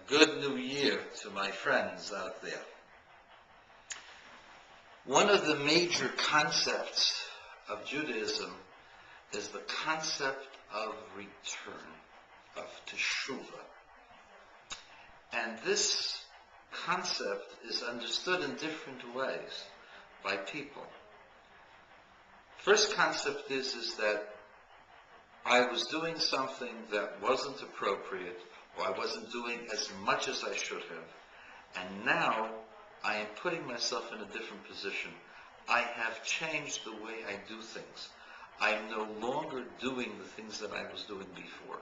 good new year to my friends out there. One of the major concepts of Judaism is the concept of return, of teshuvah. And this concept is understood in different ways by people. First concept is that I was doing something that wasn't appropriate, or I wasn't doing as much as I should have, and now I am putting myself in a different position. I have changed the way I do things. I am no longer doing the things that I was doing before.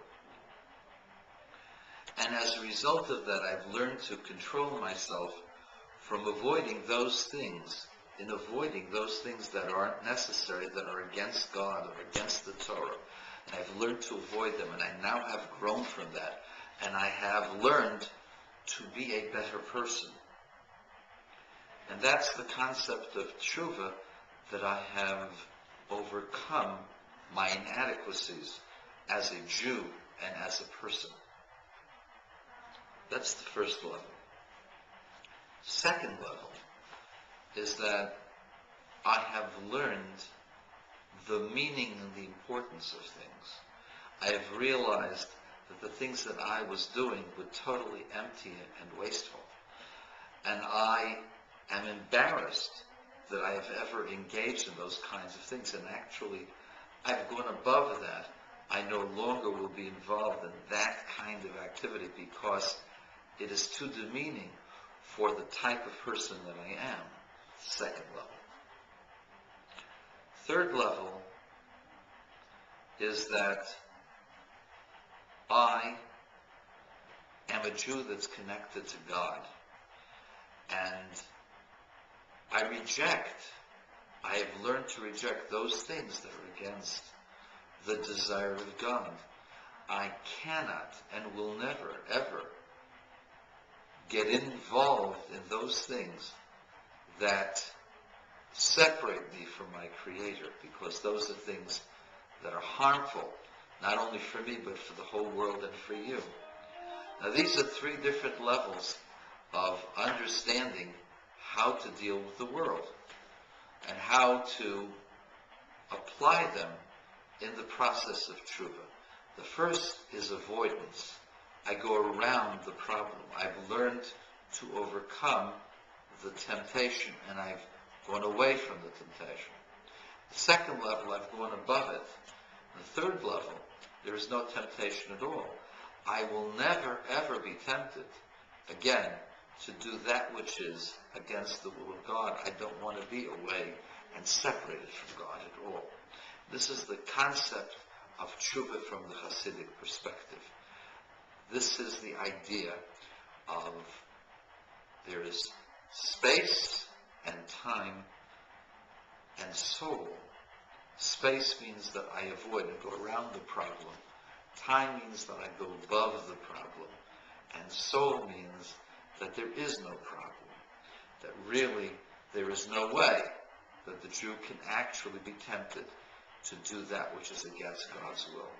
And as a result of that, I've learned to control myself from avoiding those things, that aren't necessary, that are against God or against the Torah. And I've learned to avoid them, and I now have grown from that. And I have learned to be a better person. And that's the concept of teshuvah, that I have overcome my inadequacies as a Jew and as a person. That's the first level. Second level is that I have learned the meaning and the importance of things. I have realized that the things that I was doing were totally empty and wasteful. And I am embarrassed that I have ever engaged in those kinds of things. And actually, I've gone above that. I no longer will be involved in that kind of activity because it is too demeaning for the type of person that I am. Second level. Third level is that I am a Jew that's connected to God. And I have learned to reject those things that are against the desire of God. I cannot and will never, ever get involved in those things that separate me from my Creator, because those are things that are harmful, not only for me, but for the whole world and for you. Now, these are three different levels of understanding how to deal with the world and how to apply them in the process of teshuvah. The first is avoidance. I go around the problem. I've learned to overcome the temptation, and I've gone away from the temptation. The second level, I've gone above it. The third level, there is no temptation at all. I will never, ever be tempted again to do that which is against the will of God. I don't want to be away and separated from God at all. This is the concept of teshuvah from the Hasidic perspective. This is the idea of there is space and time and soul. Space means that I avoid and go around the problem. Time means that I go above the problem. And soul means that there is no problem. That really there is no way that the Jew can actually be tempted to do that which is against God's will.